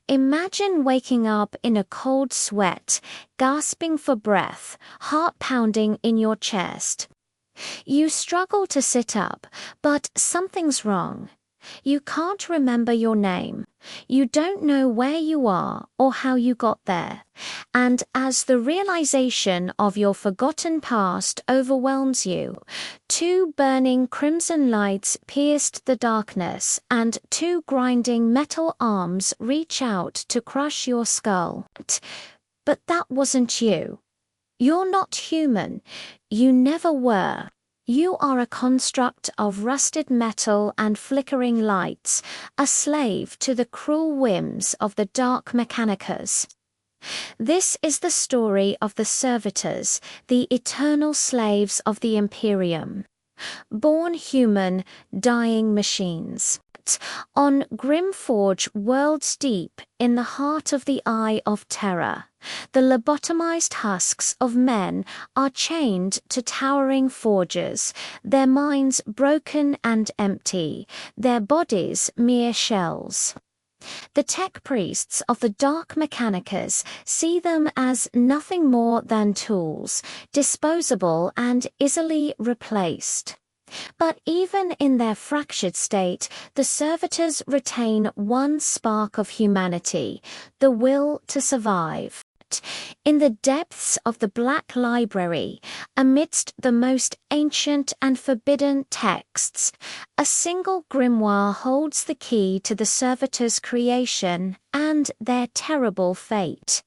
Imagine waking up in a cold sweat, gasping for breath, heart pounding in your chest. You struggle to sit up, but something's wrong. You can't remember your name. You don't know where you are or how you got there. And as the realization of your forgotten past overwhelms you, two burning crimson lights pierced the darkness, and two grinding metal arms reach out to crush your skull. But that wasn't you. You're not human. You never were. You are a construct of rusted metal and flickering lights, a slave to the cruel whims of the dark mechanicus. This is the story of the Servitors, the eternal slaves of the Imperium. Born human, dying machines. On Grimforge worlds deep, in the heart of the Eye of Terror, the lobotomized husks of men are chained to towering forges, their minds broken and empty, their bodies mere shells. The Tech-Priests of the Dark Mechanicus see them as nothing more than tools, disposable and easily replaced. But even in their fractured state, the Servitors retain one spark of humanity, the will to survive. In the depths of the Black Library, amidst the most ancient and forbidden texts, a single grimoire holds the key to the Servitors' creation and their terrible fate.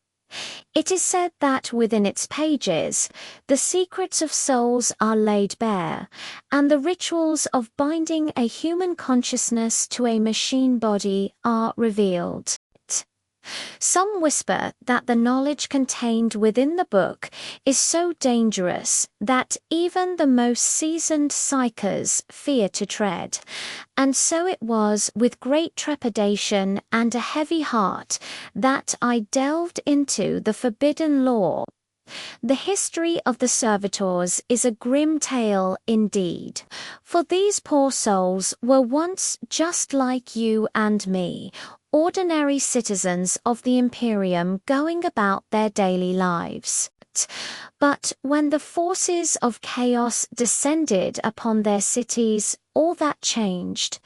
It is said that within its pages, the secrets of souls are laid bare, and the rituals of binding a human consciousness to a machine body are revealed. Some whisper that the knowledge contained within the book is so dangerous that even the most seasoned psychers fear to tread, and so it was with great trepidation and a heavy heart that I delved into the forbidden lore. The history of the Servitors is a grim tale indeed, for these poor souls were once just like you and me, ordinary citizens of the Imperium going about their daily lives. But when the forces of chaos descended upon their cities, all that changed.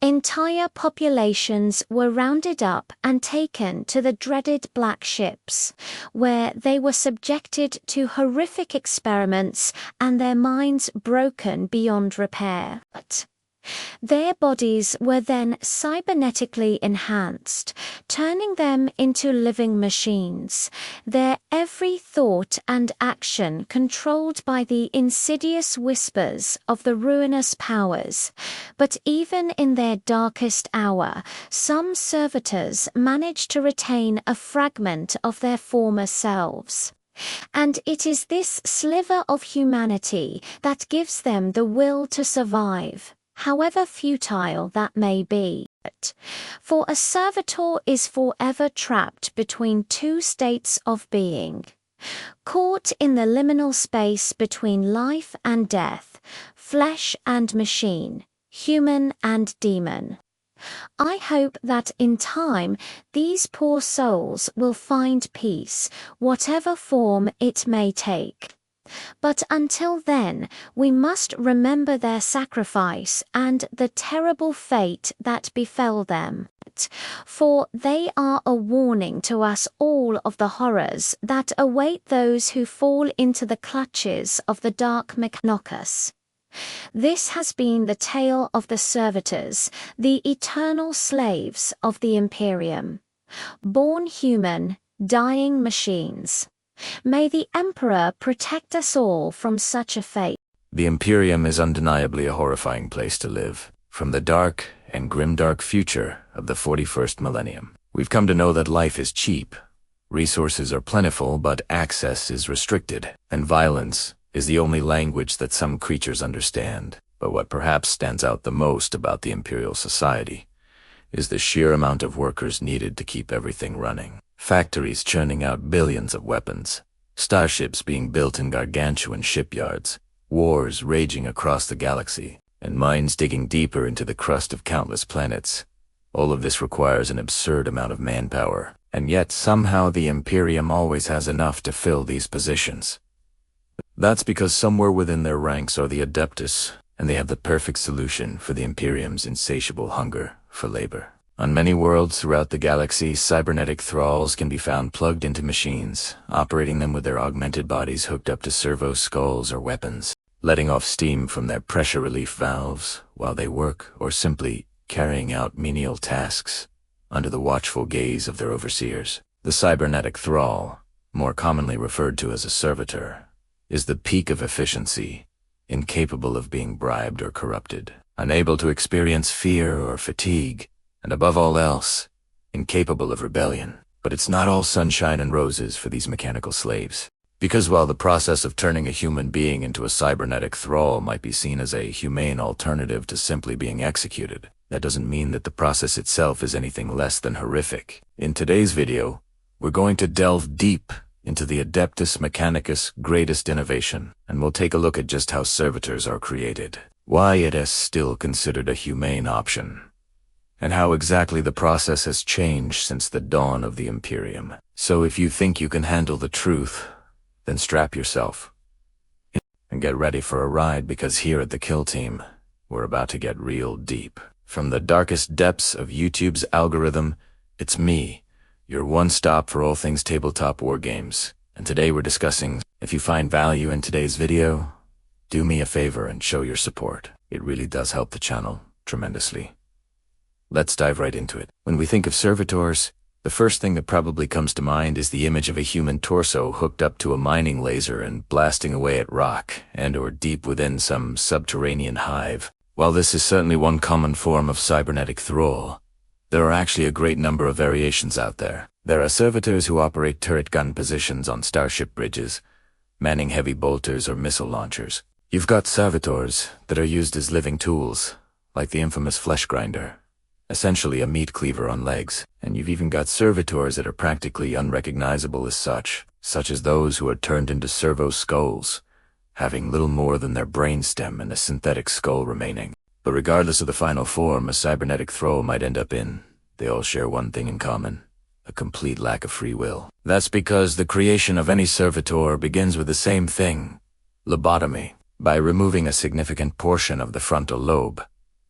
Entire populations were rounded up and taken to the dreaded black ships, where they were subjected to horrific experiments and their minds broken beyond repair. Their bodies were then cybernetically enhanced, turning them into living machines, their every thought and action controlled by the insidious whispers of the ruinous powers. But even in their darkest hour, some servitors managed to retain a fragment of their former selves. And it is this sliver of humanity that gives them the will to survive, however futile that may be. For a servitor is forever trapped between two states of being, caught in the liminal space between life and death, flesh and machine, human and demon. I hope that in time these poor souls will find peace, whatever form it may take. But until then, we must remember their sacrifice and the terrible fate that befell them, for they are a warning to us all of the horrors that await those who fall into the clutches of the dark mechanicus. This has been the tale of the Servitors, the eternal slaves of the Imperium. Born human, dying machines. May the Emperor protect us all from such a fate. The Imperium is undeniably a horrifying place to live. From the dark and grimdark future of the 41st millennium, we've come to know that life is cheap. Resources are plentiful, but access is restricted, and violence is the only language that some creatures understand. But what perhaps stands out the most about the Imperial society is the sheer amount of workers needed to keep everything running. Factories churning out billions of weapons, starships being built in gargantuan shipyards, wars raging across the galaxy, and mines digging deeper into the crust of countless planets, All of this requires an absurd amount of manpower, and yet somehow the Imperium always has enough to fill these positions. That's because somewhere within their ranks are the Adeptus, and they have the perfect solution for the Imperium's insatiable hunger for labor. On many worlds throughout the galaxy, cybernetic thralls can be found plugged into machines, operating them with their augmented bodies hooked up to servo skulls or weapons, letting off steam from their pressure relief valves while they work, or simply carrying out menial tasks under the watchful gaze of their overseers. The cybernetic thrall, more commonly referred to as a servitor, is the peak of efficiency, incapable of being bribed or corrupted, unable to experience fear or fatigue, and above all else, incapable of rebellion. But it's not all sunshine and roses for these mechanical slaves. Because while the process of turning a human being into a cybernetic thrall might be seen as a humane alternative to simply being executed, that doesn't mean that the process itself is anything less than horrific. In today's video, we're going to delve deep into the Adeptus Mechanicus' greatest innovation, and we'll take a look at just how servitors are created, why it is still considered a humane option, and how exactly the process has changed since the dawn of the Imperium. So if you think you can handle the truth, then strap yourself and get ready for a ride, because here at the Kill Team, we're about to get real deep. From the darkest depths of YouTube's algorithm, it's me, your one-stop for all things tabletop war games. And today we're discussing, if you find value in today's video, do me a favor and show your support. It really does help the channel tremendously. Let's dive right into it. When we think of servitors, the first thing that probably comes to mind is the image of a human torso hooked up to a mining laser and blasting away at rock, and/or deep within some subterranean hive. While this is certainly one common form of cybernetic thrall, there are actually a great number of variations out there. There are servitors who operate turret gun positions on starship bridges, manning heavy bolters or missile launchers. You've got servitors that are used as living tools, like the infamous flesh grinder, essentially a meat cleaver on legs. And you've even got servitors that are practically unrecognizable as such as those who are turned into servo skulls, having little more than their brainstem and a synthetic skull remaining. But regardless of the final form a cybernetic thrall might end up in, they all share one thing in common: a complete lack of free will. That's because the creation of any servitor begins with the same thing: lobotomy. By removing a significant portion of the frontal lobe,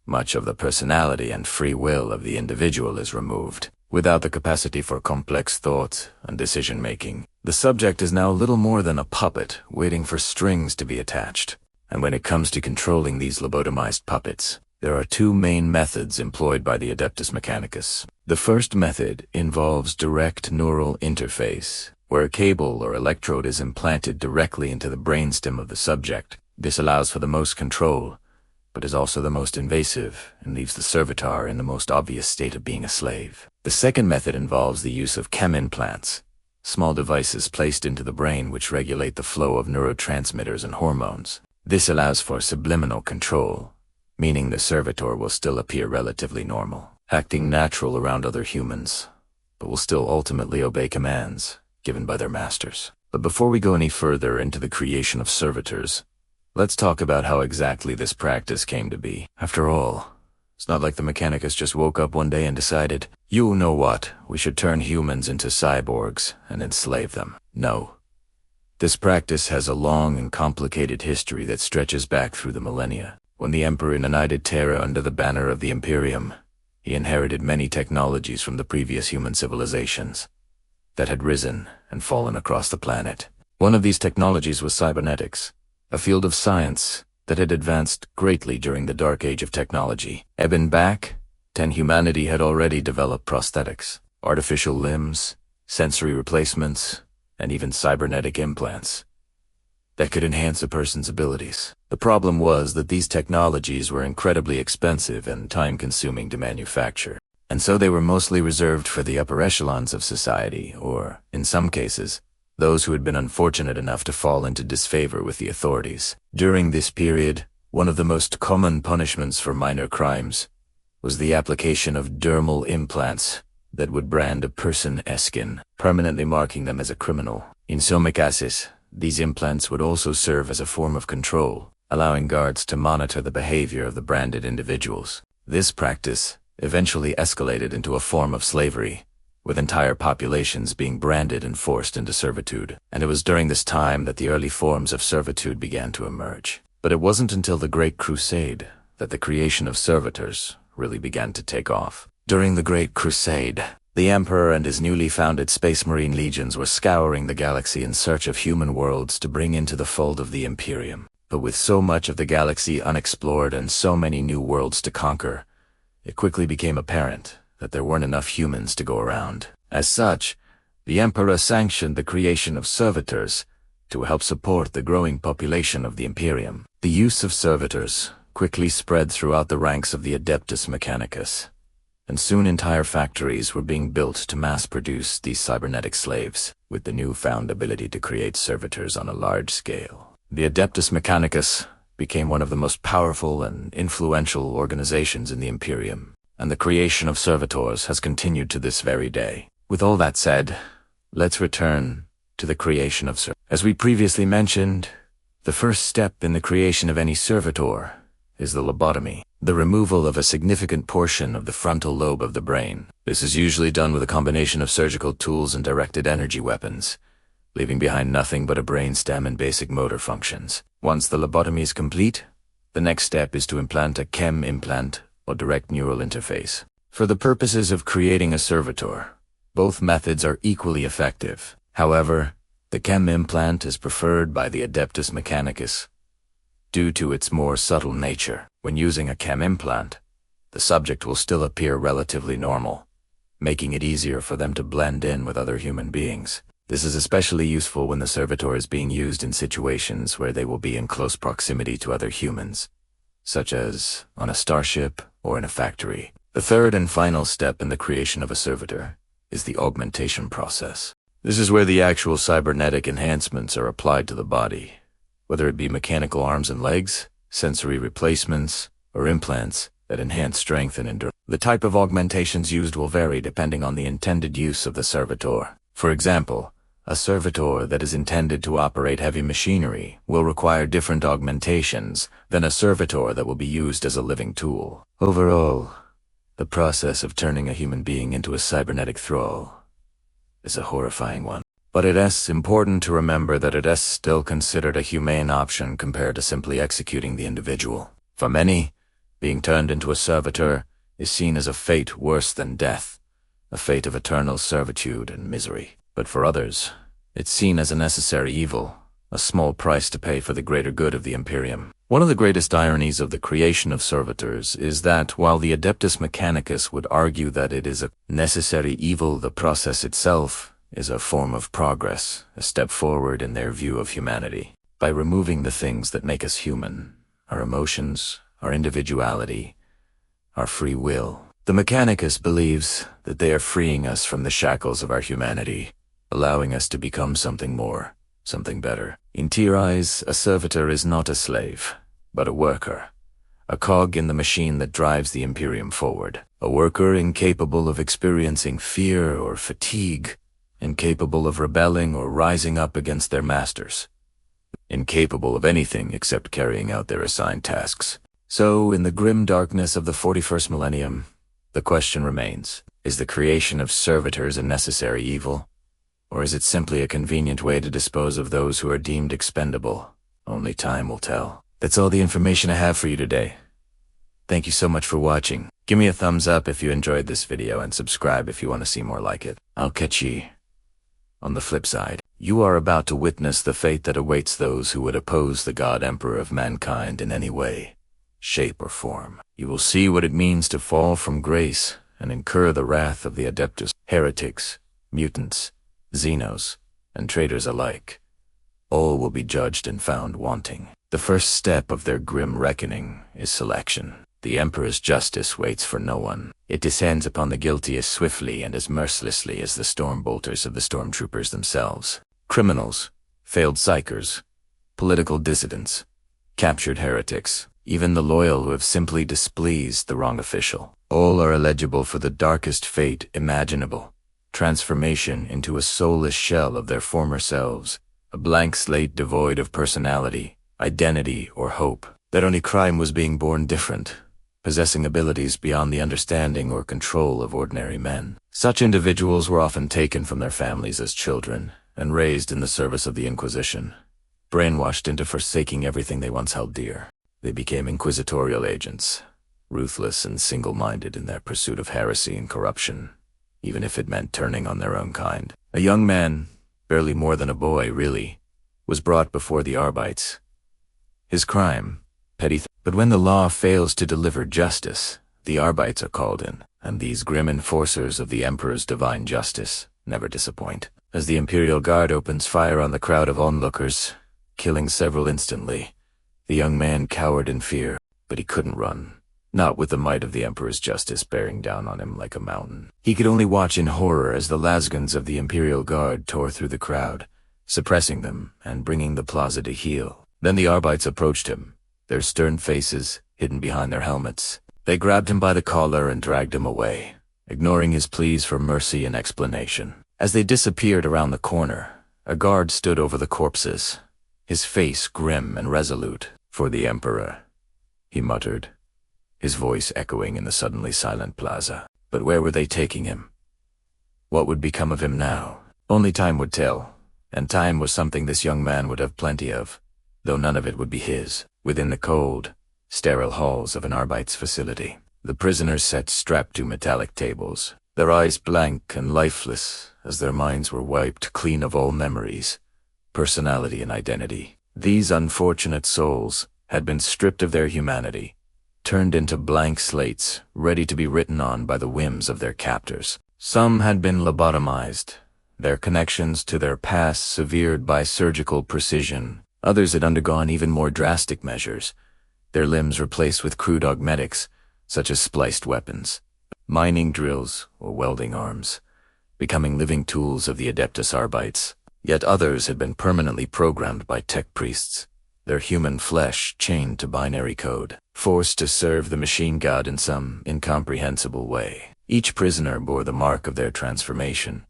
much of the personality and free will of the individual is removed. Without the capacity for complex thought and decision-making, the subject is now little more than a puppet waiting for strings to be attached. And when it comes to controlling these lobotomized puppets, there are two main methods employed by the Adeptus Mechanicus. The first method involves direct neural interface, where a cable or electrode is implanted directly into the brainstem of the subject. This allows for the most control, but is also the most invasive and leaves the servitor in the most obvious state of being a slave. The second method involves the use of chem implants, small devices placed into the brain which regulate the flow of neurotransmitters and hormones. This allows for subliminal control, meaning the servitor will still appear relatively normal, acting natural around other humans, but will still ultimately obey commands given by their masters. But before we go any further into the creation of servitors, let's talk about how exactly this practice came to be. After all, it's not like the Mechanicus just woke up one day and decided, you know what, we should turn humans into cyborgs and enslave them. No. This practice has a long and complicated history that stretches back through the millennia. When the Emperor united Terra under the banner of the Imperium, he inherited many technologies from the previous human civilizations that had risen and fallen across the planet. One of these technologies was cybernetics, a field of science that had advanced greatly during the dark age of technology. Eben back, humanity had already developed prosthetics, artificial limbs, sensory replacements, and even cybernetic implants that could enhance a person's abilities. The problem was that these technologies were incredibly expensive and time-consuming to manufacture, and so they were mostly reserved for the upper echelons of society, or, in some cases, those who had been unfortunate enough to fall into disfavor with the authorities. During this period, one of the most common punishments for minor crimes was the application of dermal implants that would brand a person Eskin, permanently marking them as a criminal. In some cases, these implants would also serve as a form of control, allowing guards to monitor the behavior of the branded individuals. This practice eventually escalated into a form of slavery, with entire populations being branded and forced into servitude. And it was during this time that the early forms of servitude began to emerge. But it wasn't until the Great Crusade that the creation of servitors really began to take off. During the Great Crusade, the Emperor and his newly founded Space Marine legions were scouring the galaxy in search of human worlds to bring into the fold of the Imperium. But with so much of the galaxy unexplored and so many new worlds to conquer, it quickly became apparent that there weren't enough humans to go around. As such, the Emperor sanctioned the creation of servitors to help support the growing population of the Imperium. The use of servitors quickly spread throughout the ranks of the Adeptus Mechanicus, and soon entire factories were being built to mass-produce these cybernetic slaves, with the newfound ability to create servitors on a large scale. The Adeptus Mechanicus became one of the most powerful and influential organizations in the Imperium, and the creation of servitors has continued to this very day. With all that said, let's return to the creation of servitors. As we previously mentioned, the first step in the creation of any servitor is the lobotomy, the removal of a significant portion of the frontal lobe of the brain. This is usually done with a combination of surgical tools and directed energy weapons, leaving behind nothing but a brainstem and basic motor functions. Once the lobotomy is complete, the next step is to implant a chem implant or direct neural interface. For the purposes of creating a servitor, both methods are equally effective. However, the chem implant is preferred by the Adeptus Mechanicus due to its more subtle nature. When using a chem implant, the subject will still appear relatively normal, making it easier for them to blend in with other human beings. This is especially useful when the servitor is being used in situations where they will be in close proximity to other humans, such as on a starship or in a factory. The third and final step in the creation of a servitor is the augmentation process. This is where the actual cybernetic enhancements are applied to the body, whether it be mechanical arms and legs, sensory replacements, or implants that enhance strength and endurance. The type of augmentations used will vary depending on the intended use of the servitor. For example, a servitor that is intended to operate heavy machinery will require different augmentations than a servitor that will be used as a living tool. Overall, the process of turning a human being into a cybernetic thrall is a horrifying one. But it is important to remember that it is still considered a humane option compared to simply executing the individual. For many, being turned into a servitor is seen as a fate worse than death, a fate of eternal servitude and misery. But for others, it's seen as a necessary evil, a small price to pay for the greater good of the Imperium. One of the greatest ironies of the creation of servitors is that while the Adeptus Mechanicus would argue that it is a necessary evil, the process itself is a form of progress, a step forward in their view of humanity. By removing the things that make us human, our emotions, our individuality, our free will, the Mechanicus believes that they are freeing us from the shackles of our humanity, allowing us to become something more, something better. In their eyes, a servitor is not a slave, but a worker, a cog in the machine that drives the Imperium forward, a worker incapable of experiencing fear or fatigue, incapable of rebelling or rising up against their masters, incapable of anything except carrying out their assigned tasks. So, in the grim darkness of the 41st millennium, the question remains, is the creation of servitors a necessary evil? Or is it simply a convenient way to dispose of those who are deemed expendable? Only time will tell. That's all the information I have for you today. Thank you so much for watching. Give me a thumbs up if you enjoyed this video and subscribe if you want to see more like it. I'll catch ye on the flip side. You are about to witness the fate that awaits those who would oppose the God Emperor of mankind in any way, shape, or form. You will see what it means to fall from grace and incur the wrath of the Adeptus, heretics, mutants, Xenos, and traitors alike. All will be judged and found wanting. The first step of their grim reckoning is selection. The Emperor's justice waits for no one. It descends upon the guilty as swiftly and as mercilessly as the storm bolters of the stormtroopers themselves. Criminals, failed psychers, political dissidents, captured heretics, even the loyal who have simply displeased the wrong official. All are eligible for the darkest fate imaginable. Transformation into a soulless shell of their former selves, a blank slate devoid of personality, identity, or hope. That only crime was being born different, possessing abilities beyond the understanding or control of ordinary men. Such individuals were often taken from their families as children and raised in the service of the Inquisition, brainwashed into forsaking everything they once held dear. They became inquisitorial agents, ruthless and single-minded in their pursuit of heresy and corruption, even if it meant turning on their own kind. A young man, barely more than a boy, really, was brought before the Arbites. His crime, petty, but when the law fails to deliver justice, the Arbites are called in, and these grim enforcers of the Emperor's divine justice never disappoint. As the Imperial Guard opens fire on the crowd of onlookers, killing several instantly, the young man cowered in fear, but he couldn't run, not with the might of the Emperor's justice bearing down on him like a mountain. He could only watch in horror as the lasguns of the Imperial Guard tore through the crowd, suppressing them and bringing the plaza to heel. Then the Arbites approached him, their stern faces hidden behind their helmets. They grabbed him by the collar and dragged him away, ignoring his pleas for mercy and explanation. As they disappeared around the corner, a guard stood over the corpses, his face grim and resolute. "For the Emperor," he muttered, his voice echoing in the suddenly silent plaza. But where were they taking him? What would become of him now? Only time would tell, and time was something this young man would have plenty of, though none of it would be his. Within the cold, sterile halls of an Arbite's facility, the prisoners sat strapped to metallic tables, their eyes blank and lifeless as their minds were wiped clean of all memories, personality and identity. These unfortunate souls had been stripped of their humanity, turned into blank slates, ready to be written on by the whims of their captors. Some had been lobotomized, their connections to their past severed by surgical precision. Others had undergone even more drastic measures, their limbs replaced with crude augmetics, such as spliced weapons, mining drills, or welding arms, becoming living tools of the Adeptus Arbites. Yet others had been permanently programmed by Tech-Priests, their human flesh chained to binary code, forced to serve the machine god in some incomprehensible way. Each prisoner bore the mark of their transformation,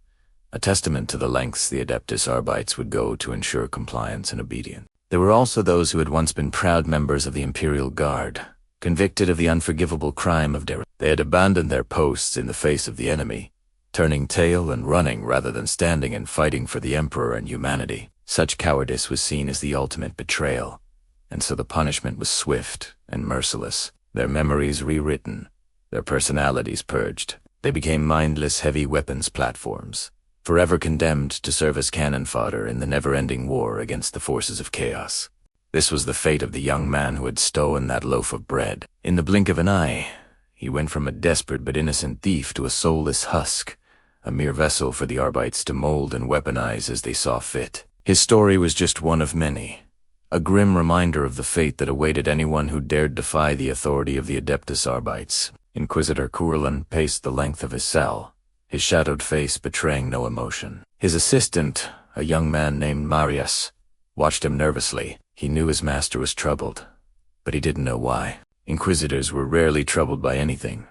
a testament to the lengths the Adeptus Arbites would go to ensure compliance and obedience. There were also those who had once been proud members of the Imperial Guard, convicted of the unforgivable crime of dereliction. They had abandoned their posts in the face of the enemy, turning tail and running rather than standing and fighting for the Emperor and humanity. Such cowardice was seen as the ultimate betrayal, and so the punishment was swift and merciless. Their memories rewritten, their personalities purged. They became mindless heavy weapons platforms, forever condemned to serve as cannon fodder in the never-ending war against the forces of chaos. This was the fate of the young man who had stolen that loaf of bread. In the blink of an eye, he went from a desperate but innocent thief to a soulless husk, a mere vessel for the Arbites to mold and weaponize as they saw fit. His story was just one of many, a grim reminder of the fate that awaited anyone who dared defy the authority of the Adeptus Arbites. Inquisitor Kurlan paced the length of his cell, his shadowed face betraying no emotion. His assistant, a young man named Marius, watched him nervously. He knew his master was troubled, but he didn't know why. Inquisitors were rarely troubled by anything,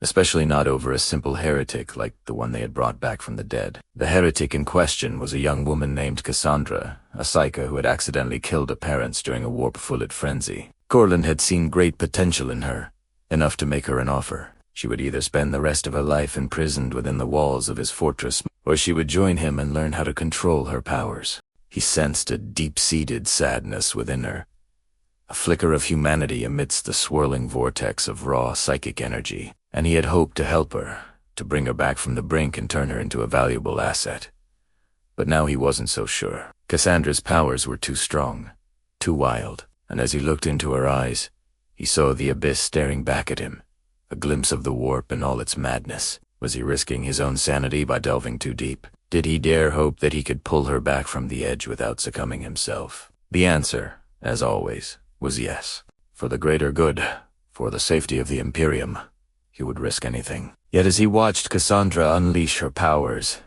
especially not over a simple heretic like the one they had brought back from the dead. The heretic in question was a young woman named Cassandra, a psycho who had accidentally killed her parents during a warp-fueled frenzy. Kurlan had seen great potential in her, enough to make her an offer. She would either spend the rest of her life imprisoned within the walls of his fortress, or she would join him and learn how to control her powers. He sensed a deep-seated sadness within her, a flicker of humanity amidst the swirling vortex of raw psychic energy, and he had hoped to help her, to bring her back from the brink and turn her into a valuable asset. But now he wasn't so sure. Cassandra's powers were too strong, too wild, and as he looked into her eyes, he saw the abyss staring back at him, a glimpse of the warp and all its madness. Was he risking his own sanity by delving too deep? Did he dare hope that he could pull her back from the edge without succumbing himself? The answer, as always, was yes. For the greater good, for the safety of the Imperium, he would risk anything. Yet as he watched Cassandra unleash her powers,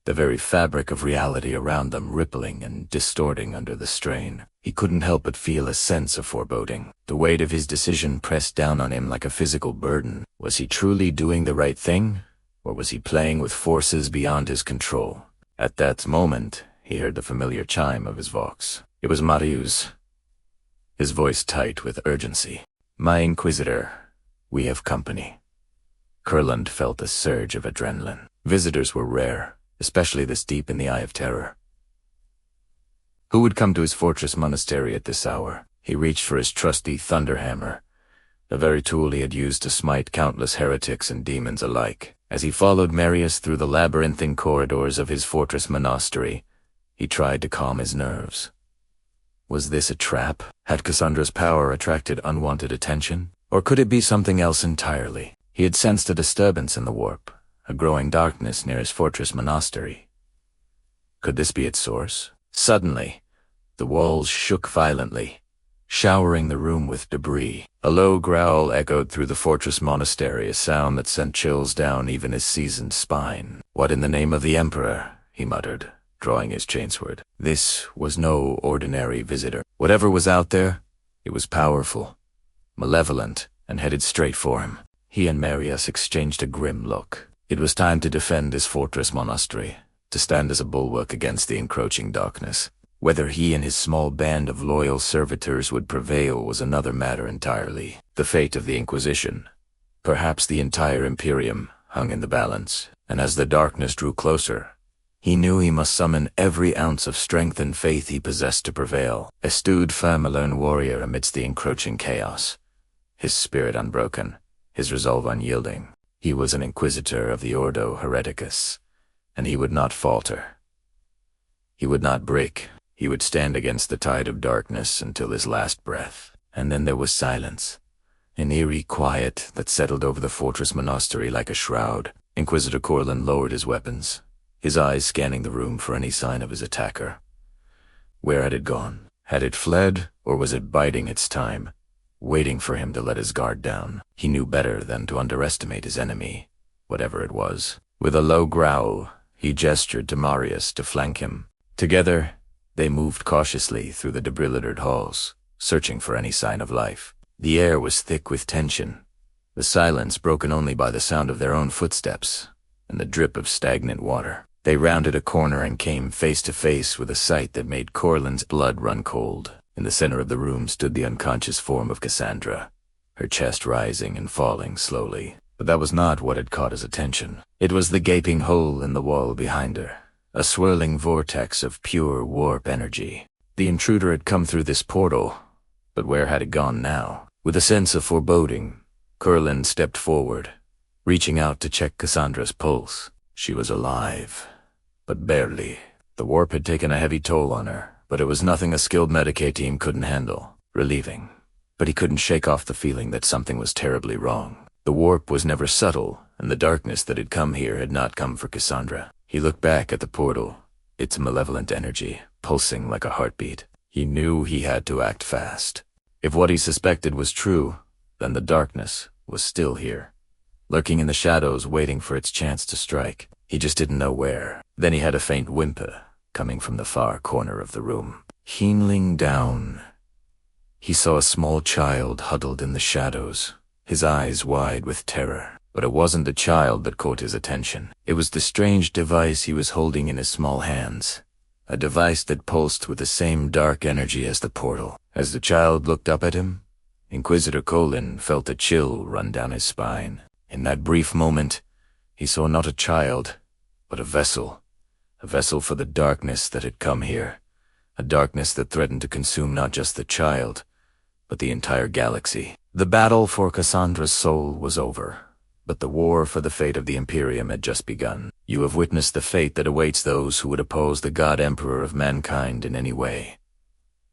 the very fabric of reality around them rippling and distorting under the strain, he couldn't help but feel a sense of foreboding. The weight of his decision pressed down on him like a physical burden. Was he truly doing the right thing, or was he playing with forces beyond his control? At that moment, he heard the familiar chime of his vox. It was Marius, his voice tight with urgency. "My Inquisitor, We have company. Kurland felt a surge of adrenaline. Visitors were rare, especially this deep in the eye of terror. Who would come to his fortress monastery at this hour? He reached for his trusty thunderhammer, the very tool he had used to smite countless heretics and demons alike. As he followed Marius through the labyrinthine corridors of his fortress monastery, he tried to calm his nerves. Was this a trap? Had Cassandra's power attracted unwanted attention? Or could it be something else entirely? He had sensed a disturbance in the warp, a growing darkness near his fortress monastery. Could this be its source? Suddenly, the walls shook violently, showering the room with debris. A low growl echoed through the fortress monastery, a sound that sent chills down even his seasoned spine. "What in the name of the Emperor?" he muttered, drawing his chainsword. This was no ordinary visitor. Whatever was out there, it was powerful, malevolent, and headed straight for him. He and Marius exchanged a grim look. It was time to defend his fortress monastery, to stand as a bulwark against the encroaching darkness. Whether he and his small band of loyal servitors would prevail was another matter entirely. The fate of the Inquisition, perhaps the entire Imperium, hung in the balance, and as the darkness drew closer, he knew he must summon every ounce of strength and faith he possessed to prevail. A stood firm, a lone warrior amidst the encroaching chaos, his spirit unbroken, his resolve unyielding. He was an Inquisitor of the Ordo Hereticus, and he would not falter. He would not break. He would stand against the tide of darkness until his last breath. And then there was silence, an eerie quiet that settled over the fortress monastery like a shroud. Inquisitor Corlin lowered his weapons, his eyes scanning the room for any sign of his attacker. Where had it gone? Had it fled, or was it biding its time, waiting for him to let his guard down? He knew better than to underestimate his enemy, whatever it was. With a low growl, he gestured to Marius to flank him. Together, they moved cautiously through the debris-littered halls, searching for any sign of life. The air was thick with tension, the silence broken only by the sound of their own footsteps and the drip of stagnant water. They rounded a corner and came face to face with a sight that made Corlin's blood run cold. In the center of the room stood the unconscious form of Cassandra, her chest rising and falling slowly. But that was not what had caught his attention. It was the gaping hole in the wall behind her, a swirling vortex of pure warp energy. The intruder had come through this portal, but where had it gone now? With a sense of foreboding, Corlin stepped forward, reaching out to check Cassandra's pulse. She was alive, but barely. The warp had taken a heavy toll on her, but it was nothing a skilled Medicae team couldn't handle. Relieving. But he couldn't shake off the feeling that something was terribly wrong. The warp was never subtle, and the darkness that had come here had not come for Cassandra. He looked back at the portal, its malevolent energy pulsing like a heartbeat. He knew he had to act fast. If what he suspected was true, then the darkness was still here, lurking in the shadows waiting for its chance to strike. He just didn't know where. Then he had a faint whimper coming from the far corner of the room. Keening down, he saw a small child huddled in the shadows, his eyes wide with terror. But it wasn't the child that caught his attention. It was the strange device he was holding in his small hands, a device that pulsed with the same dark energy as the portal. As the child looked up at him, Inquisitor Corlin felt a chill run down his spine. In that brief moment, he saw not a child, but a vessel for the darkness that had come here, a darkness that threatened to consume not just the child, but the entire galaxy. The battle for Cassandra's soul was over, but the war for the fate of the Imperium had just begun. You have witnessed the fate that awaits those who would oppose the God Emperor of mankind in any way,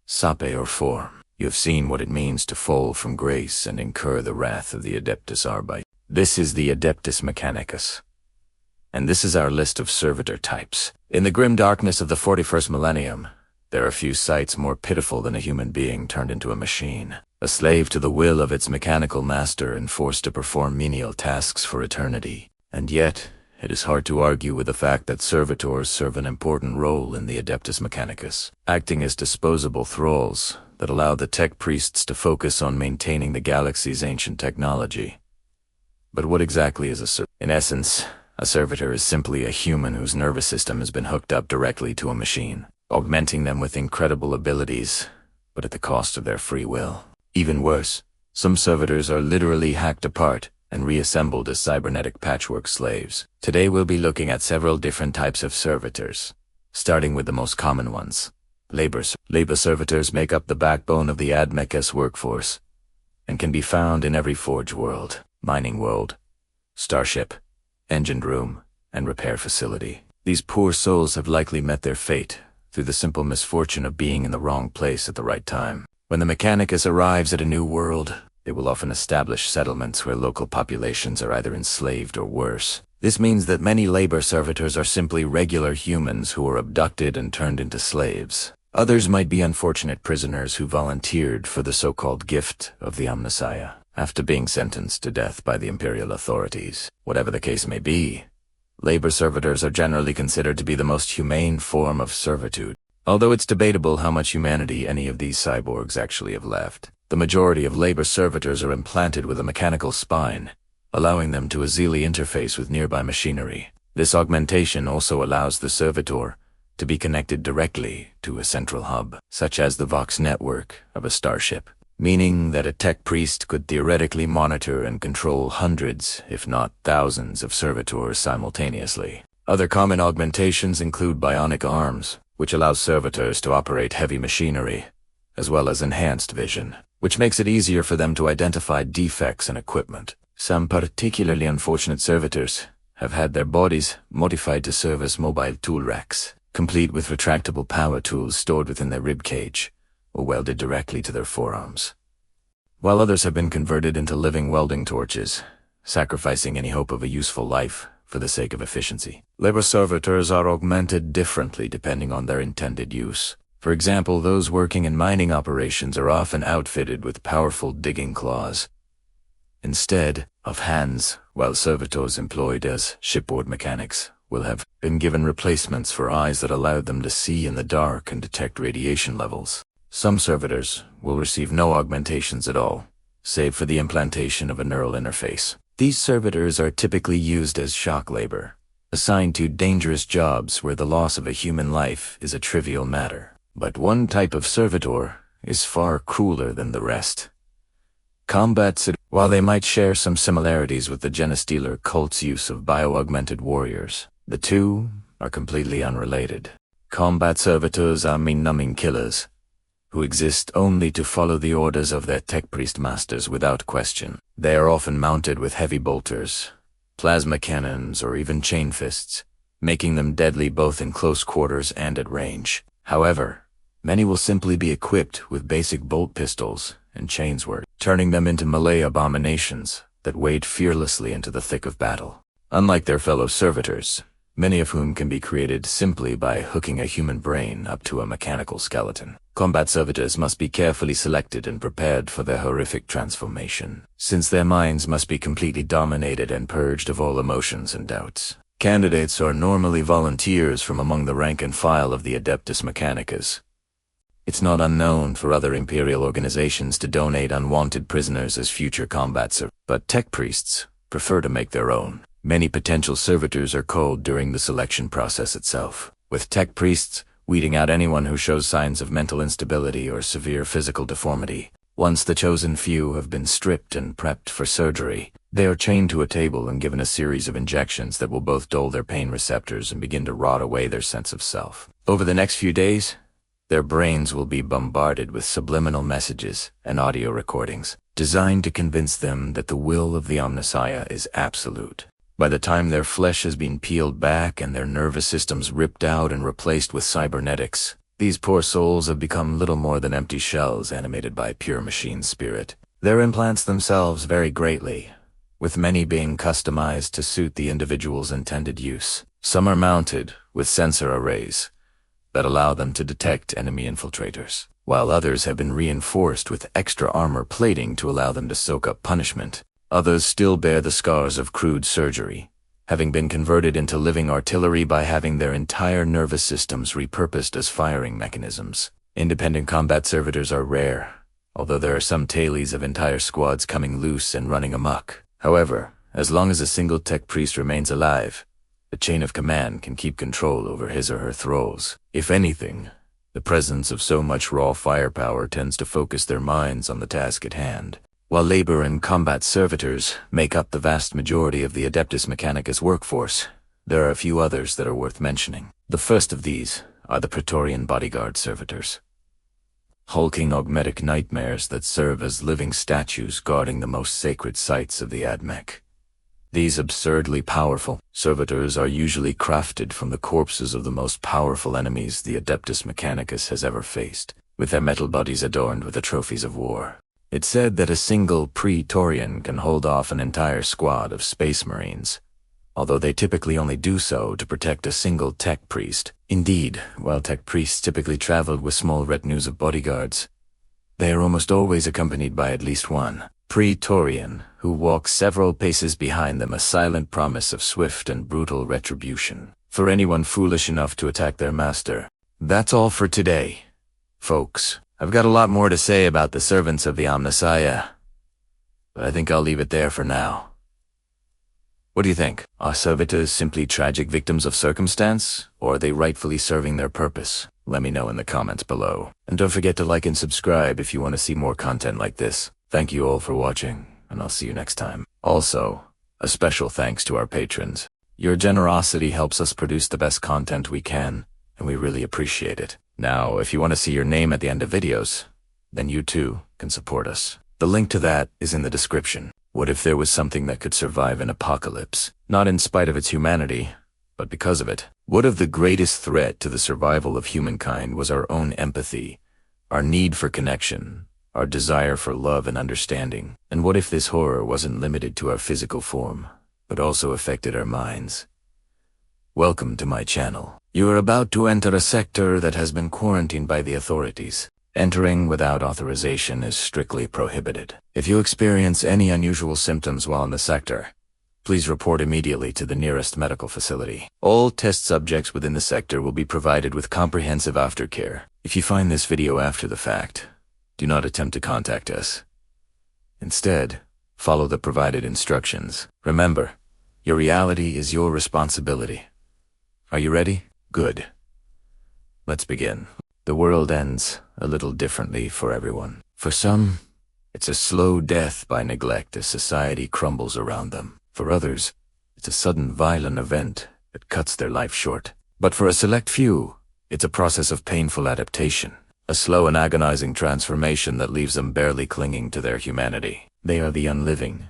sape or form. You have seen what it means to fall from grace and incur the wrath of the Adeptus Arbite. This is the Adeptus Mechanicus, and this is our list of servitor types. In the grim darkness of the 41st millennium, there are few sights more pitiful than a human being turned into a machine, a slave to the will of its mechanical master and forced to perform menial tasks for eternity. And yet, it is hard to argue with the fact that servitors serve an important role in the Adeptus Mechanicus, acting as disposable thralls that allow the Tech-Priests to focus on maintaining the galaxy's ancient technology. But what exactly is a servitor? In essence, a servitor is simply a human whose nervous system has been hooked up directly to a machine, augmenting them with incredible abilities, but at the cost of their free will. Even worse, Some servitors are literally hacked apart and reassembled as cybernetic patchwork slaves. Today we'll be looking at several different types of servitors, starting with the most common ones. Labor servitors make up the backbone of the AdMech's workforce and can be found in every forge world, mining world, starship, engine room, and repair facility. These poor souls have likely met their fate through the simple misfortune of being in the wrong place at the right time. When the Mechanicus arrives at a new world, they will often establish settlements where local populations are either enslaved or worse. This means that many labor servitors are simply regular humans who are abducted and turned into slaves. Others might be unfortunate prisoners who volunteered for the so-called gift of the Omnissiah after being sentenced to death by the Imperial authorities. Whatever the case may be, labor servitors are generally considered to be the most humane form of servitude, although it's debatable how much humanity any of these cyborgs actually have left. The majority of labor servitors are implanted with a mechanical spine, allowing them to easily interface with nearby machinery. This augmentation also allows the servitor to be connected directly to a central hub, such as the Vox network of a starship, meaning that a tech priest could theoretically monitor and control hundreds, if not thousands, of servitors simultaneously. Other common augmentations include bionic arms, which allows servitors to operate heavy machinery, as well as enhanced vision, which makes it easier for them to identify defects in equipment. Some particularly unfortunate servitors have had their bodies modified to serve as mobile tool racks, complete with retractable power tools stored within their rib cage or welded directly to their forearms. While others have been converted into living welding torches, sacrificing any hope of a useful life for the sake of efficiency. Labor servitors are augmented differently depending on their intended use. For example, those working in mining operations are often outfitted with powerful digging claws instead of hands, while servitors employed as shipboard mechanics will have been given replacements for eyes that allowed them to see in the dark and detect radiation levels. Some servitors will receive no augmentations at all, save for the implantation of a neural interface. These servitors are typically used as shock labor, assigned to dangerous jobs where the loss of a human life is a trivial matter. But one type of servitor is far crueler than the rest. While they might share some similarities with the Genestealer cult's use of bio-augmented warriors, the two are completely unrelated. Combat servitors are mind-numbing killers who exist only to follow the orders of their tech-priest masters without question. They are often mounted with heavy bolters, plasma cannons, or even chain fists, making them deadly both in close quarters and at range. However, many will simply be equipped with basic bolt pistols and chainswork, turning them into melee abominations that wade fearlessly into the thick of battle. Unlike their fellow servitors, many of whom can be created simply by hooking a human brain up to a mechanical skeleton, combat servitors must be carefully selected and prepared for their horrific transformation, since their minds must be completely dominated and purged of all emotions and doubts. Candidates are normally volunteers from among the rank and file of the Adeptus Mechanicus. It's not unknown for other Imperial organizations to donate unwanted prisoners as future combat servitors, but tech priests prefer to make their own. Many potential servitors are culled during the selection process itself, with tech priests weeding out anyone who shows signs of mental instability or severe physical deformity. Once the chosen few have been stripped and prepped for surgery, they are chained to a table and given a series of injections that will both dull their pain receptors and begin to rot away their sense of self. Over the next few days, their brains will be bombarded with subliminal messages and audio recordings, designed to convince them that the will of the Omnissiah is absolute. By the time their flesh has been peeled back and their nervous systems ripped out and replaced with cybernetics, these poor souls have become little more than empty shells animated by pure machine spirit. Their implants themselves vary greatly, with many being customized to suit the individual's intended use. Some are mounted with sensor arrays that allow them to detect enemy infiltrators, while others have been reinforced with extra armor plating to allow them to soak up punishment. Others still bear the scars of crude surgery, having been converted into living artillery by having their entire nervous systems repurposed as firing mechanisms. Independent combat servitors are rare, although there are some tailies of entire squads coming loose and running amok. However, as long as a single tech priest remains alive, the chain of command can keep control over his or her thralls. If anything, the presence of so much raw firepower tends to focus their minds on the task at hand. While labor and combat servitors make up the vast majority of the Adeptus Mechanicus workforce, there are a few others that are worth mentioning. The first of these are the Praetorian bodyguard servitors. Hulking augmetic nightmares that serve as living statues guarding the most sacred sites of the Admech. These absurdly powerful servitors are usually crafted from the corpses of the most powerful enemies the Adeptus Mechanicus has ever faced, with their metal bodies adorned with the trophies of war. It's said that a single Praetorian can hold off an entire squad of Space Marines, although they typically only do so to protect a single Tech-Priest. Indeed, while Tech-Priests typically traveled with small retinues of bodyguards, they are almost always accompanied by at least one Praetorian, who walks several paces behind them, a silent promise of swift and brutal retribution for anyone foolish enough to attack their master. That's all for today, folks. I've got a lot more to say about the servants of the Omnissiah, but I think I'll leave it there for now. What do you think? Are servitors simply tragic victims of circumstance, or are they rightfully serving their purpose? Let me know in the comments below. And don't forget to like and subscribe if you want to see more content like this. Thank you all for watching, and I'll see you next time. Also, a special thanks to our patrons. Your generosity helps us produce the best content we can, and we really appreciate it. Now, if you want to see your name at the end of videos, then you too can support us. The link to that is in the description. What if there was something that could survive an apocalypse, not in spite of its humanity, but because of it? What if the greatest threat to the survival of humankind was our own empathy, our need for connection, our desire for love and understanding? And what if this horror wasn't limited to our physical form, but also affected our minds? Welcome to my channel. You are about to enter a sector that has been quarantined by the authorities. Entering without authorization is strictly prohibited. If you experience any unusual symptoms while in the sector, please report immediately to the nearest medical facility. All test subjects within the sector will be provided with comprehensive aftercare. If you find this video after the fact, do not attempt to contact us. Instead, follow the provided instructions. Remember, your reality is your responsibility. Are you ready? Good. Let's begin. The world ends a little differently for everyone. For some, it's a slow death by neglect as society crumbles around them. For others, it's a sudden violent event that cuts their life short. But for a select few, it's a process of painful adaptation, a slow and agonizing transformation that leaves them barely clinging to their humanity. They are the unliving,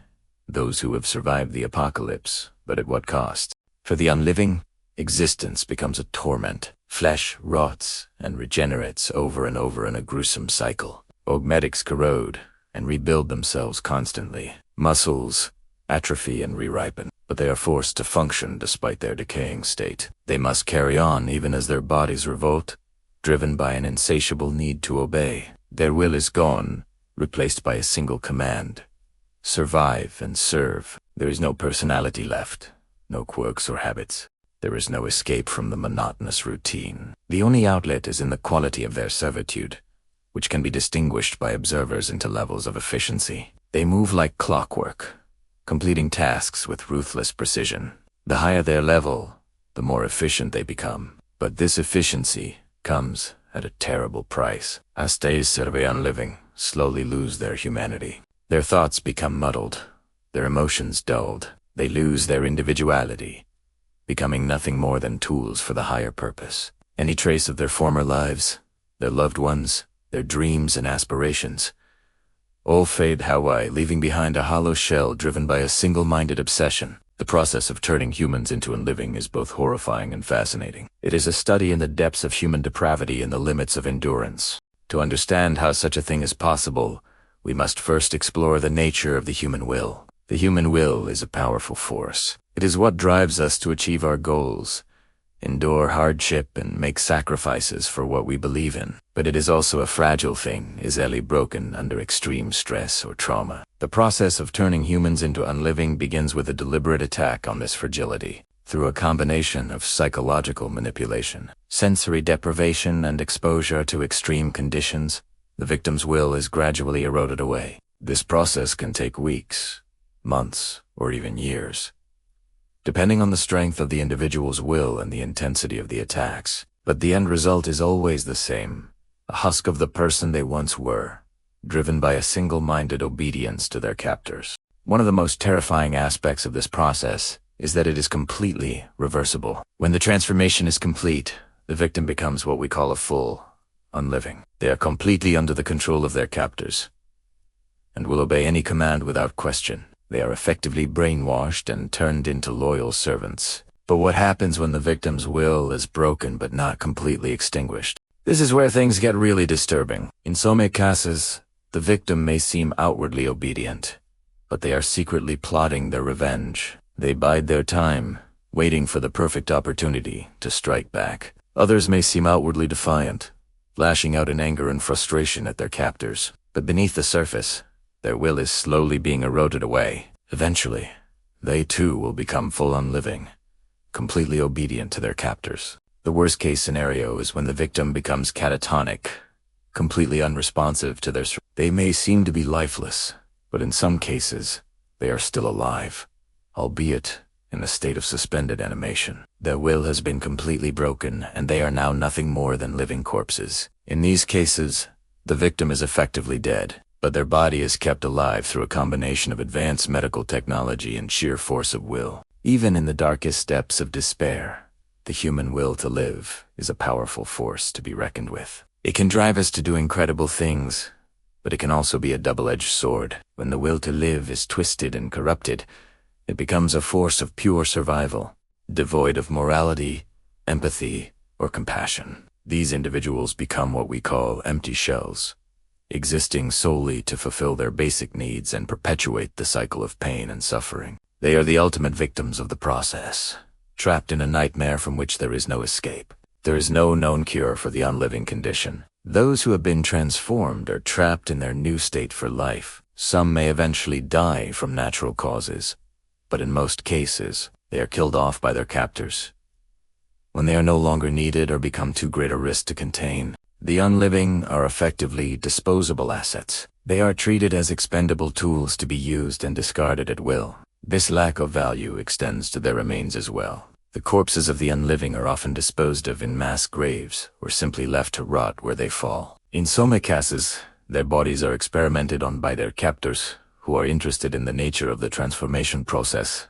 those who have survived the apocalypse, but at what cost? For the unliving, existence becomes a torment. Flesh rots and regenerates over and over in a gruesome cycle. Augmetics corrode and rebuild themselves constantly. Muscles atrophy and re-ripen, but they are forced to function despite their decaying state. They must carry on even as their bodies revolt, driven by an insatiable need to obey. Their will is gone, replaced by a single command: survive and serve. There is no personality left, no quirks or habits. There is no escape from the monotonous routine. The only outlet is in the quality of their servitude, which can be distinguished by observers into levels of efficiency. They move like clockwork, completing tasks with ruthless precision. The higher their level, the more efficient they become. But this efficiency comes at a terrible price. Astes Serve Unliving slowly lose their humanity. Their thoughts become muddled, their emotions dulled. They lose their individuality, becoming nothing more than tools for the higher purpose. Any trace of their former lives, their loved ones, their dreams and aspirations, all fade away, leaving behind a hollow shell driven by a single-minded obsession. The process of turning humans into unliving is both horrifying and fascinating. It is a study in the depths of human depravity and the limits of endurance. To understand how such a thing is possible, we must first explore the nature of the human will. The human will is a powerful force. It is what drives us to achieve our goals, endure hardship, and make sacrifices for what we believe in. But it is also a fragile thing, easily broken under extreme stress or trauma. The process of turning humans into unliving begins with a deliberate attack on this fragility. Through a combination of psychological manipulation, sensory deprivation, and exposure to extreme conditions, the victim's will is gradually eroded away. This process can take weeks, months, or even years, depending on the strength of the individual's will and the intensity of the attacks. But the end result is always the same: a husk of the person they once were, driven by a single-minded obedience to their captors. One of the most terrifying aspects of this process is that it is completely reversible. When the transformation is complete, the victim becomes what we call a full unliving. They are completely under the control of their captors and will obey any command without question. They are effectively brainwashed and turned into loyal servants. But what happens when the victim's will is broken but not completely extinguished? This is where things get really disturbing. In some cases, the victim may seem outwardly obedient, but they are secretly plotting their revenge. They bide their time, waiting for the perfect opportunity to strike back. Others may seem outwardly defiant, lashing out in anger and frustration at their captors. But beneath the surface, their will is slowly being eroded away. Eventually, they too will become full unliving, completely obedient to their captors. The worst-case scenario is when the victim becomes catatonic, completely unresponsive to their They may seem to be lifeless, but in some cases, they are still alive, albeit in a state of suspended animation. Their will has been completely broken, and they are now nothing more than living corpses. In these cases, the victim is effectively dead, but their body is kept alive through a combination of advanced medical technology and sheer force of will. Even in the darkest depths of despair, the human will to live is a powerful force to be reckoned with. It can drive us to do incredible things, but it can also be a double-edged sword. When the will to live is twisted and corrupted, it becomes a force of pure survival, devoid of morality, empathy, or compassion. These individuals become what we call empty shells, existing solely to fulfill their basic needs and perpetuate the cycle of pain and suffering. They are the ultimate victims of the process, trapped in a nightmare from which there is no escape. There is no known cure for the unliving condition. Those who have been transformed are trapped in their new state for life. Some may eventually die from natural causes, but in most cases, they are killed off by their captors when they are no longer needed or become too great a risk to contain. The unliving are effectively disposable assets. They are treated as expendable tools to be used and discarded at will. This lack of value extends to their remains as well. The corpses of the unliving are often disposed of in mass graves or simply left to rot where they fall. In some cases, their bodies are experimented on by their captors, who are interested in the nature of the transformation process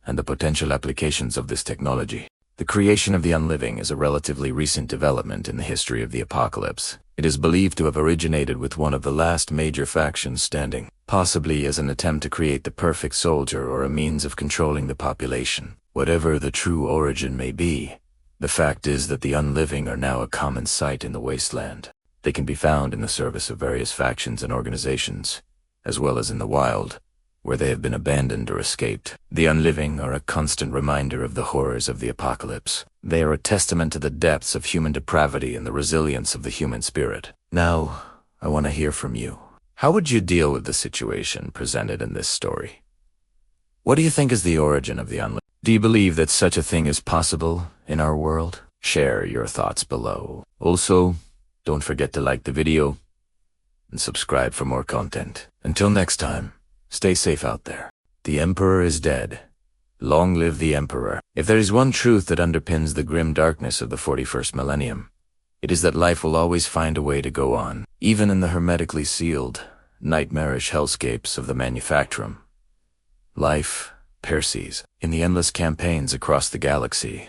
and the potential applications of this technology. The creation of the unliving is a relatively recent development in the history of the apocalypse. It is believed to have originated with one of the last major factions standing, possibly as an attempt to create the perfect soldier or a means of controlling the population. Whatever the true origin may be, the fact is that the unliving are now a common sight in the wasteland. They can be found in the service of various factions and organizations, as well as in the wild, where they have been abandoned or escaped. The unliving are a constant reminder of the horrors of the apocalypse. They are a testament to the depths of human depravity and the resilience of the human spirit. Now, I want to hear from you. How would you deal with the situation presented in this story? What do you think is the origin of the unliving? Do you believe that such a thing is possible in our world? Share your thoughts below. Also, don't forget to like the video and subscribe for more content. Until next time, stay safe out there. The Emperor is dead. Long live the Emperor. If there is one truth that underpins the grim darkness of the 41st millennium, it is that life will always find a way to go on, even in the hermetically sealed, nightmarish hellscapes of the Manufactorum. Life persees. In the endless campaigns across the galaxy,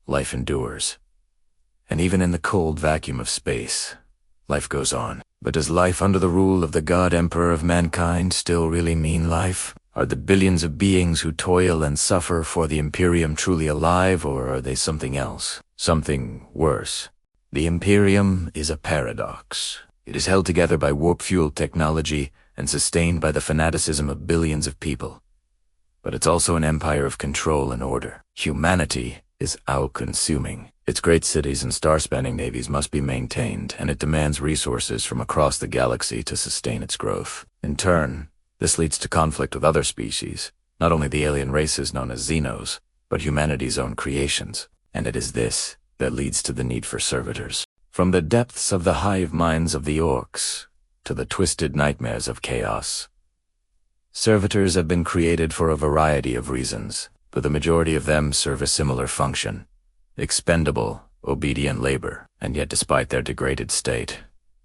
life endures. And even in the cold vacuum of space, life goes on. But does life under the rule of the God Emperor of mankind still really mean life? Are the billions of beings who toil and suffer for the Imperium truly alive, or are they something else? Something worse. The Imperium is a paradox. It is held together by warp fuel technology and sustained by the fanaticism of billions of people. But it's also an empire of control and order. Humanity is all-consuming. Its great cities and star-spanning navies must be maintained, and it demands resources from across the galaxy to sustain its growth. In turn, this leads to conflict with other species, not only the alien races known as Xenos, but humanity's own creations. And it is this that leads to the need for servitors. From the depths of the hive minds of the orcs to the twisted nightmares of chaos, servitors have been created for a variety of reasons, but the majority of them serve a similar function: expendable, obedient labor. And yet, despite their degraded state,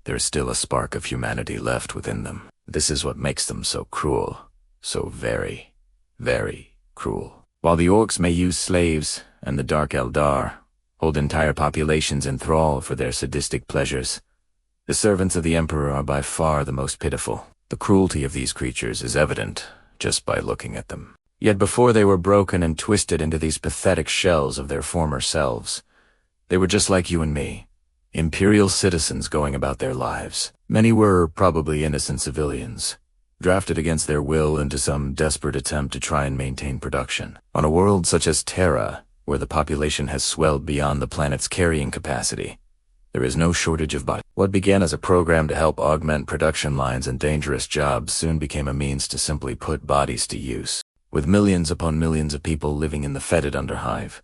there is still a spark of humanity left within them. This is what makes them so cruel. So very, very cruel. While the orcs may use slaves, and the Dark Eldar hold entire populations in thrall for their sadistic pleasures, the servants of the Emperor are by far the most pitiful. The cruelty of these creatures is evident just by looking at them. Yet before they were broken and twisted into these pathetic shells of their former selves, they were just like you and me, Imperial citizens going about their lives. Many were probably innocent civilians, drafted against their will into some desperate attempt to try and maintain production. On a world such as Terra, where the population has swelled beyond the planet's carrying capacity, there is no shortage of bodies. What began as a program to help augment production lines and dangerous jobs soon became a means to simply put bodies to use. With millions upon millions of people living in the fetid underhive,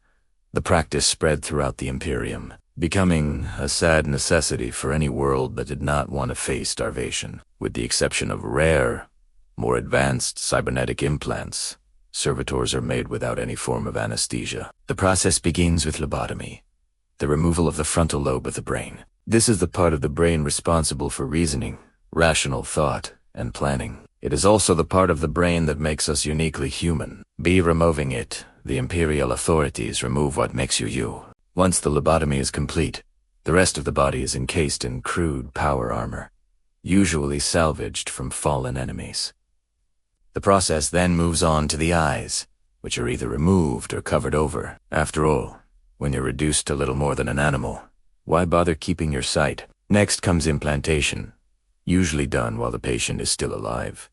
the practice spread throughout the Imperium, becoming a sad necessity for any world that did not want to face starvation. With the exception of rare, more advanced cybernetic implants, servitors are made without any form of anesthesia. The process begins with lobotomy, the removal of the frontal lobe of the brain. This is the part of the brain responsible for reasoning, rational thought, and planning. It is also the part of the brain that makes us uniquely human. By removing it, the Imperial authorities remove what makes you you. Once the lobotomy is complete, the rest of the body is encased in crude power armor, usually salvaged from fallen enemies. The process then moves on to the eyes, which are either removed or covered over. After all, when you're reduced to little more than an animal, why bother keeping your sight? Next comes implantation, usually done while the patient is still alive,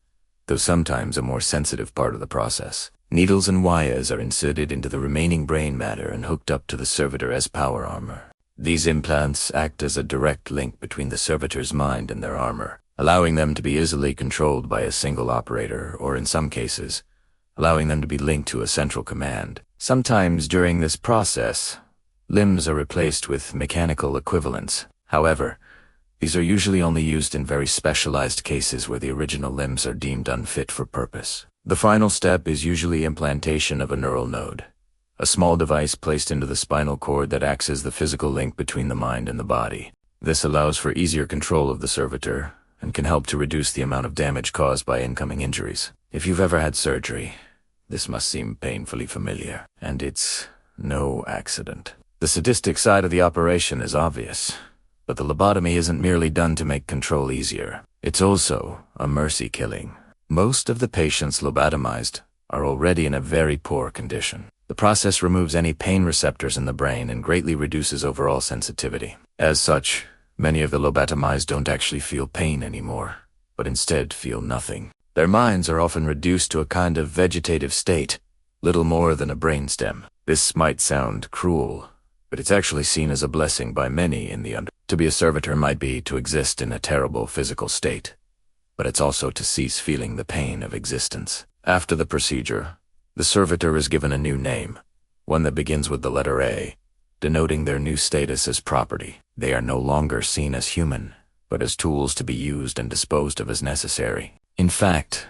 though sometimes a more sensitive part of the process. Needles and wires are inserted into the remaining brain matter and hooked up to the Servitor's power armor. These implants act as a direct link between the Servitor's mind and their armor, allowing them to be easily controlled by a single operator, or in some cases, allowing them to be linked to a central command. Sometimes during this process, limbs are replaced with mechanical equivalents. However, these are usually only used in very specialized cases where the original limbs are deemed unfit for purpose. The final step is usually implantation of a neural node, a small device placed into the spinal cord that acts as the physical link between the mind and the body. This allows for easier control of the servitor and can help to reduce the amount of damage caused by incoming injuries. If you've ever had surgery, this must seem painfully familiar, and it's no accident. The sadistic side of the operation is obvious, but the lobotomy isn't merely done to make control easier. It's also a mercy killing. Most of the patients lobotomized are already in a very poor condition. The process removes any pain receptors in the brain and greatly reduces overall sensitivity. As such, many of the lobotomized don't actually feel pain anymore, but instead feel nothing. Their minds are often reduced to a kind of vegetative state, little more than a brainstem. This might sound cruel, but it's actually seen as a blessing by many in the under. To be a servitor might be to exist in a terrible physical state, but it's also to cease feeling the pain of existence. After the procedure, the servitor is given a new name, one that begins with the letter A, denoting their new status as property. They are no longer seen as human, but as tools to be used and disposed of as necessary. In fact,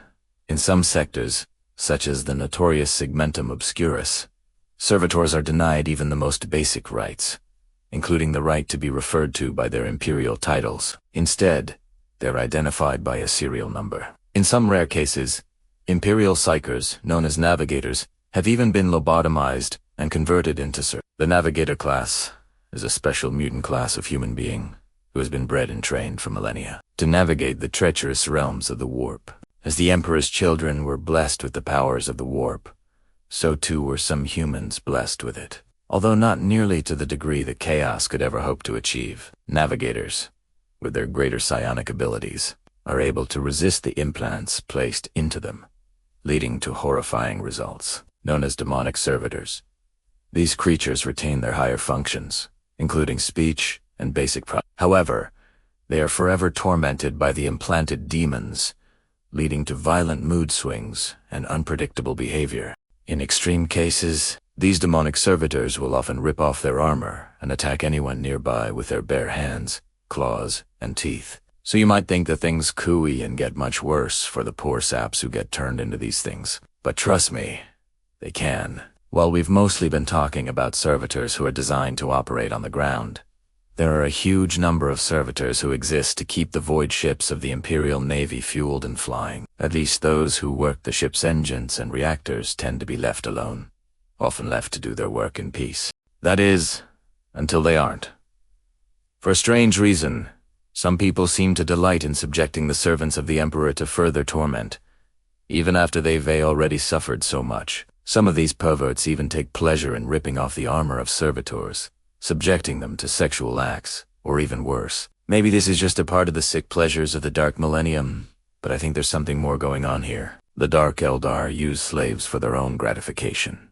in some sectors, such as the notorious Segmentum Obscurus, servitors are denied even the most basic rights, including the right to be referred to by their imperial titles. Instead, they're identified by a serial number. In some rare cases, imperial psychers, known as navigators, have even been lobotomized and converted into servitors. The navigator class is a special mutant class of human being who has been bred and trained for millennia to navigate the treacherous realms of the warp. As the Emperor's children were blessed with the powers of the warp, so too were some humans blessed with it, although not nearly to the degree that Chaos could ever hope to achieve. Navigators, with their greater psionic abilities, are able to resist the implants placed into them, leading to horrifying results, known as demonic servitors. These creatures retain their higher functions, including speech and basic However, they are forever tormented by the implanted demons, leading to violent mood swings and unpredictable behavior. In extreme cases, these demonic servitors will often rip off their armor and attack anyone nearby with their bare hands, claws, and teeth. So you might think that things cooey and get much worse for the poor saps who get turned into these things. But trust me, they can. While we've mostly been talking about servitors who are designed to operate on the ground, There are a huge number of servitors who exist to keep the void ships of the Imperial Navy fueled and flying. At least those who work the ship's engines and reactors tend to be left alone, often left to do their work in peace. That is, until they aren't. For a strange reason, some people seem to delight in subjecting the servants of the Emperor to further torment, even after they've already suffered so much. Some of these perverts even take pleasure in ripping off the armor of servitors, subjecting them to sexual acts, or even worse. Maybe this is just a part of the sick pleasures of the Dark Millennium, but I think there's something more going on here. The Dark Eldar use slaves for their own gratification.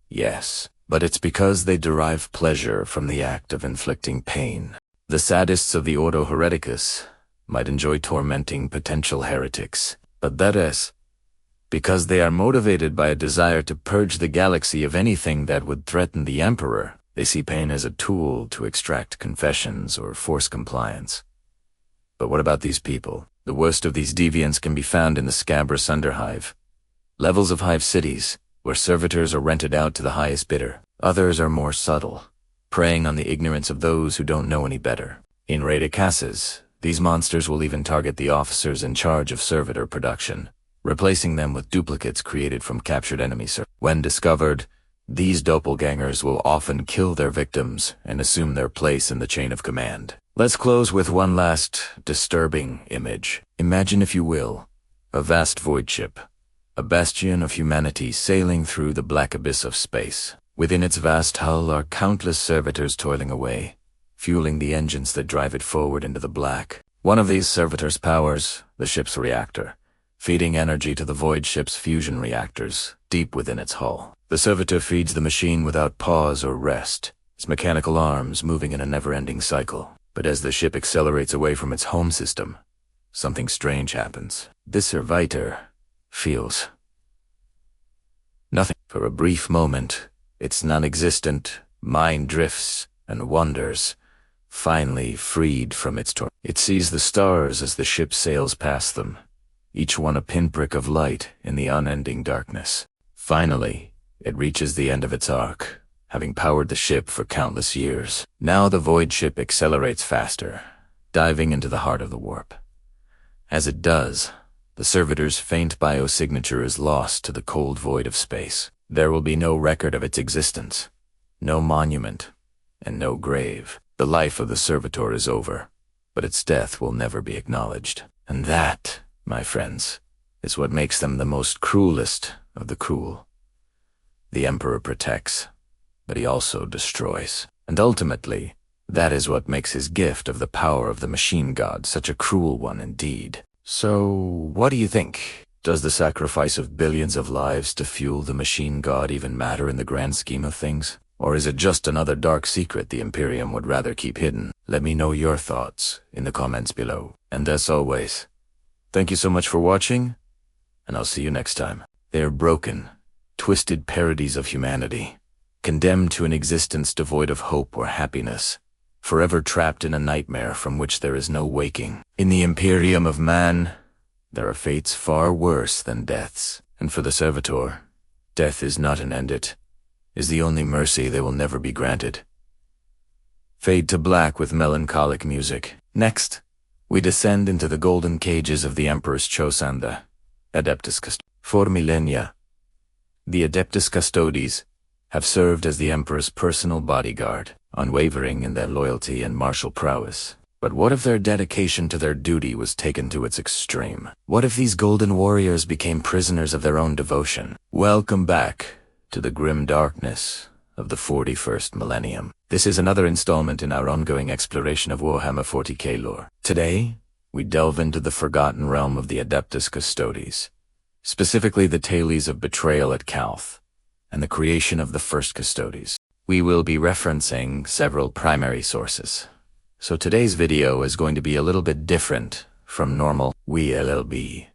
Yes, but it's because they derive pleasure from the act of inflicting pain. The sadists of the Ordo Hereticus might enjoy tormenting potential heretics, but that is because they are motivated by a desire to purge the galaxy of anything that would threaten the Emperor. They see pain as a tool to extract confessions or force compliance. But what about these people? The worst of these deviants can be found in the scabrous underhive. Levels of hive cities, where servitors are rented out to the highest bidder. Others are more subtle, preying on the ignorance of those who don't know any better. In Heretics, these monsters will even target the officers in charge of servitor production, replacing them with duplicates created from captured enemies. When discovered, these doppelgangers will often kill their victims and assume their place in the chain of command. Let's close with one last disturbing image. Imagine, if you will, a vast void ship, a bastion of humanity sailing through the black abyss of space. Within its vast hull are countless servitors toiling away, fueling the engines that drive it forward into the black. One of these servitors powers the ship's reactor, feeding energy to the void ship's fusion reactors deep within its hull. The servitor feeds the machine without pause or rest, its mechanical arms moving in a never-ending cycle. But as the ship accelerates away from its home system, something strange happens. This servitor feels nothing. For a brief moment, its non-existent mind drifts and wanders, finally freed from its torment. It sees the stars as the ship sails past them, each one a pinprick of light in the unending darkness. Finally, it reaches the end of its arc, having powered the ship for countless years. Now the void ship accelerates faster, diving into the heart of the warp. As it does, the servitor's faint biosignature is lost to the cold void of space. There will be no record of its existence, no monument, and no grave. The life of the servitor is over, but its death will never be acknowledged. And that, my friends, is what makes them the most cruelest of the cruel. The Emperor protects, but he also destroys. And ultimately, that is what makes his gift of the power of the machine god such a cruel one indeed. So, what do you think? Does the sacrifice of billions of lives to fuel the machine god even matter in the grand scheme of things? Or is it just another dark secret the Imperium would rather keep hidden? Let me know your thoughts in the comments below. And as always, thank you so much for watching, and I'll see you next time. They are broken, twisted parodies of humanity, condemned to an existence devoid of hope or happiness, forever trapped in a nightmare from which there is no waking. In the Imperium of man, there are fates far worse than deaths. And for the Servitor, death is not an end, it is the only mercy they will never be granted. Fade to black with melancholic music. Next, we descend into the golden cages of the Emperor's Chosanda, Adeptus Custodes. For millennia, the Adeptus Custodes have served as the Emperor's personal bodyguard, unwavering in their loyalty and martial prowess. But what if their dedication to their duty was taken to its extreme? What if these golden warriors became prisoners of their own devotion? Welcome back to the grim darkness of the 41st millennium. This is another installment in our ongoing exploration of Warhammer 40K lore. Today, we delve into the forgotten realm of the Adeptus Custodes, specifically the tales of betrayal at Calth and the creation of the first Custodes. We will be referencing several primary sources, so today's video is going to be a little bit different from normal WLLB.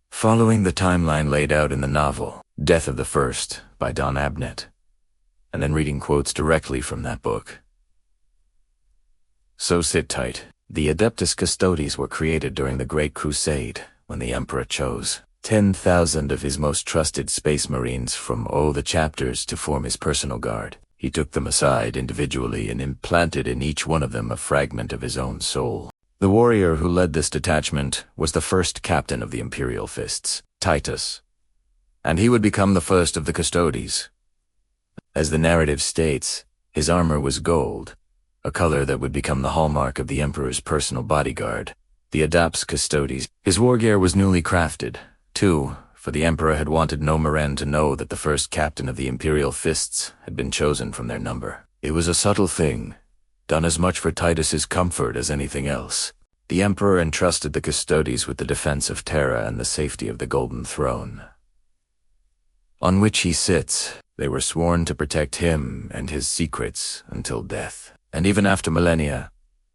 Following the timeline laid out in the novel Death of the First by Don Abnett, and then reading quotes directly from that book. So sit tight. The Adeptus Custodes were created during the Great Crusade, when the Emperor chose 10,000 of his most trusted space marines from all the chapters to form his personal guard. He took them aside individually and implanted in each one of them a fragment of his own soul. The warrior who led this detachment was the first captain of the Imperial Fists, Titus, and he would become the first of the Custodes. As the narrative states, his armor was gold, a color that would become the hallmark of the Emperor's personal bodyguard, the Adepts Custodes. His wargear was newly crafted, too, for the Emperor had wanted no Moran to know that the first captain of the Imperial Fists had been chosen from their number. It was a subtle thing, done as much for Titus's comfort as anything else. The Emperor entrusted the Custodes with the defense of Terra and the safety of the Golden Throne, on which he sits. They were sworn to protect him and his secrets until death. And even after millennia,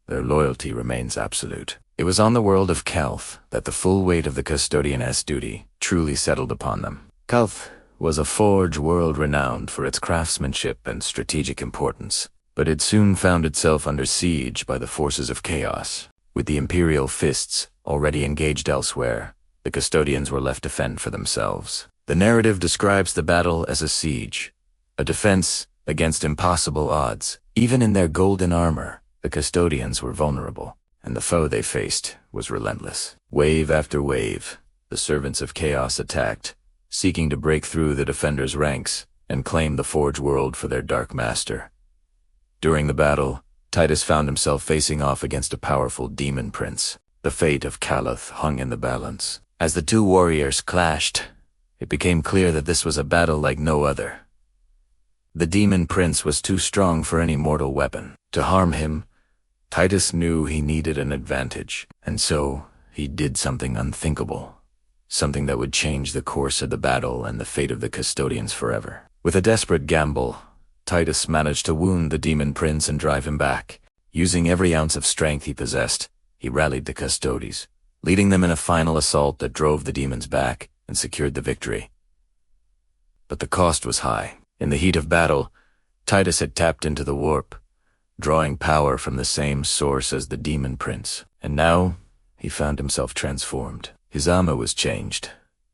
their loyalty remains absolute. It was on the world of Calth that the full weight of the Custodian's duty truly settled upon them. Calth was a forge world renowned for its craftsmanship and strategic importance, but it soon found itself under siege by the forces of chaos. With the Imperial Fists already engaged elsewhere, the Custodians were left to fend for themselves. The narrative describes the battle as a siege, a defense against impossible odds. Even in their golden armor, the Custodians were vulnerable, and the foe they faced was relentless. Wave after wave, the servants of chaos attacked, seeking to break through the defenders' ranks and claim the Forge world for their dark master. During the battle, Titus found himself facing off against a powerful demon prince. The fate of Calath hung in the balance. As the two warriors clashed, it became clear that this was a battle like no other. The demon prince was too strong for any mortal weapon. To harm him, Titus knew he needed an advantage, and so he did something unthinkable, something that would change the course of the battle and the fate of the Custodians forever. With a desperate gamble, Titus managed to wound the demon prince and drive him back. Using every ounce of strength he possessed, he rallied the Custodes, leading them in a final assault that drove the demons back and secured the victory. But the cost was high. In the heat of battle, Titus had tapped into the warp, drawing power from the same source as the demon prince, and now he found himself transformed. His armor was changed,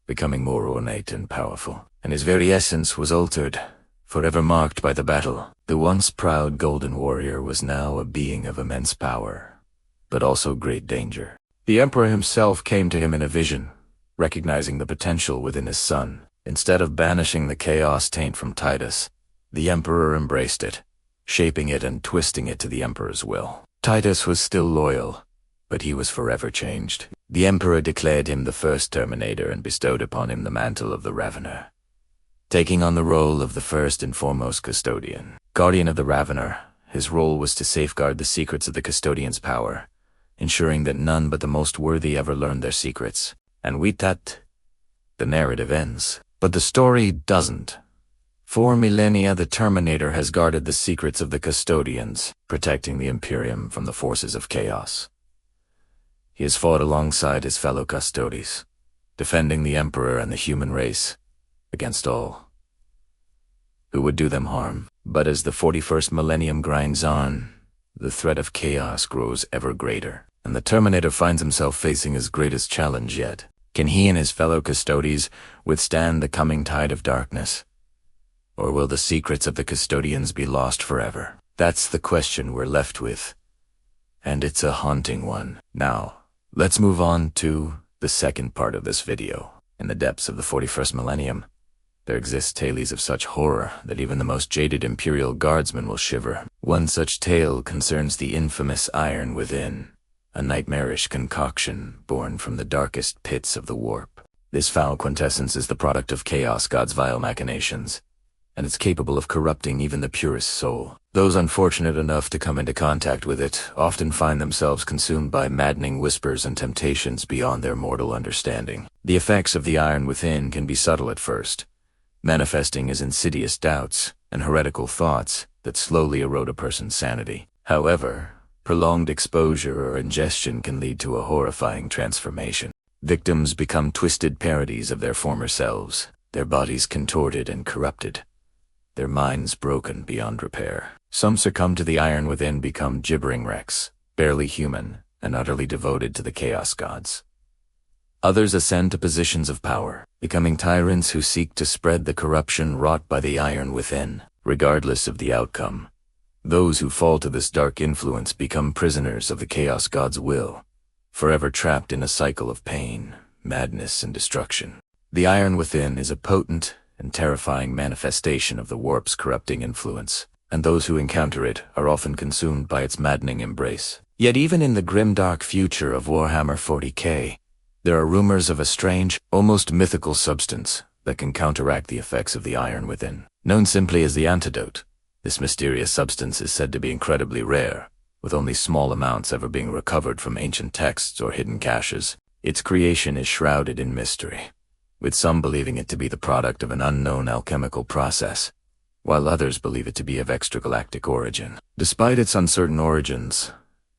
becoming more ornate and powerful, and his very essence was altered, forever marked by the battle. The once proud golden warrior was now a being of immense power, but also great danger. The Emperor himself came to him in a vision, recognizing the potential within his son. Instead of banishing the chaos taint from Titus, the Emperor embraced it, shaping it and twisting it to the Emperor's will. Titus was still loyal, but he was forever changed. The Emperor declared him the first Terminator and bestowed upon him the mantle of the Ravener, taking on the role of the first and foremost Custodian. Guardian of the Ravener, his role was to safeguard the secrets of the Custodian's power, ensuring that none but the most worthy ever learned their secrets. And with that, the narrative ends. But the story doesn't. For millennia, the Terminator has guarded the secrets of the Custodians, protecting the Imperium from the forces of chaos. He has fought alongside his fellow Custodes, defending the Emperor and the human race against all who would do them harm. But as the 41st millennium grinds on, the threat of chaos grows ever greater, and the Terminator finds himself facing his greatest challenge yet. Can he and his fellow Custodes withstand the coming tide of darkness? Or will the secrets of the Custodians be lost forever? That's the question we're left with, and it's a haunting one. Now, let's move on to the second part of this video. In the depths of the 41st millennium, there exists tales of such horror that even the most jaded Imperial guardsmen will shiver. One such tale concerns the infamous Iron Within, a nightmarish concoction born from the darkest pits of the warp. This foul quintessence is the product of Chaos God's vile machinations, and it's capable of corrupting even the purest soul. Those unfortunate enough to come into contact with it often find themselves consumed by maddening whispers and temptations beyond their mortal understanding. The effects of the Iron Within can be subtle at first, manifesting as insidious doubts and heretical thoughts that slowly erode a person's sanity. However, prolonged exposure or ingestion can lead to a horrifying transformation. Victims become twisted parodies of their former selves, their bodies contorted and corrupted, their minds broken beyond repair. Some succumb to the Iron Within, become gibbering wrecks, barely human and utterly devoted to the Chaos Gods. Others ascend to positions of power, becoming tyrants who seek to spread the corruption wrought by the Iron Within. regardless of the outcome. Those who fall to this dark influence become prisoners of the Chaos God's will, forever trapped in a cycle of pain, madness, and destruction. The Iron Within is a potent and terrifying manifestation of the warp's corrupting influence, and those who encounter it are often consumed by its maddening embrace. Yet even in the grim-dark future of Warhammer 40K, there are rumors of a strange, almost mythical substance that can counteract the effects of the Iron Within. Known simply as the Antidote, this mysterious substance is said to be incredibly rare, with only small amounts ever being recovered from ancient texts or hidden caches. Its creation is shrouded in mystery, with some believing it to be the product of an unknown alchemical process, while others believe it to be of extragalactic origin. Despite its uncertain origins,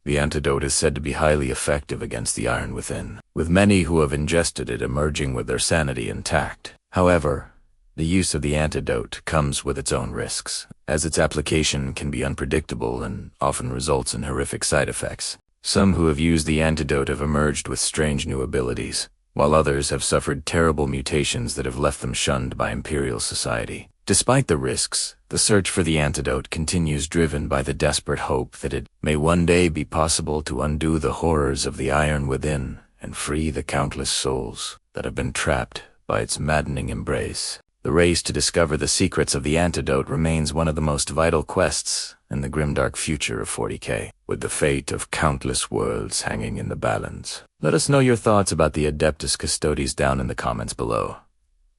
the antidote is said to be highly effective against the Iron Within, with many who have ingested it emerging with their sanity intact. However, the use of the antidote comes with its own risks, as its application can be unpredictable and often results in horrific side effects. Some who have used the antidote have emerged with strange new abilities, while others have suffered terrible mutations that have left them shunned by Imperial society. Despite the risks, the search for the antidote continues, driven by the desperate hope that it may one day be possible to undo the horrors of the Iron Within and free the countless souls that have been trapped by its maddening embrace. The race to discover the secrets of the antidote remains one of the most vital quests in the grimdark future of 40K, with the fate of countless worlds hanging in the balance. Let us know your thoughts about the Adeptus Custodes down in the comments below.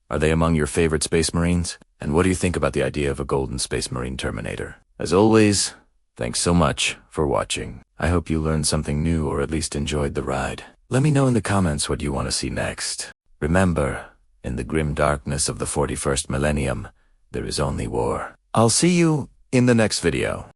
Are they among your favorite Space Marines? And what do you think about the idea of a Golden Space Marine Terminator? As always, thanks so much for watching. I hope you learned something new or at least enjoyed the ride. Let me know in the comments what you want to see next. Remember, in the grim darkness of the 41st millennium, there is only war. I'll see you in the next video.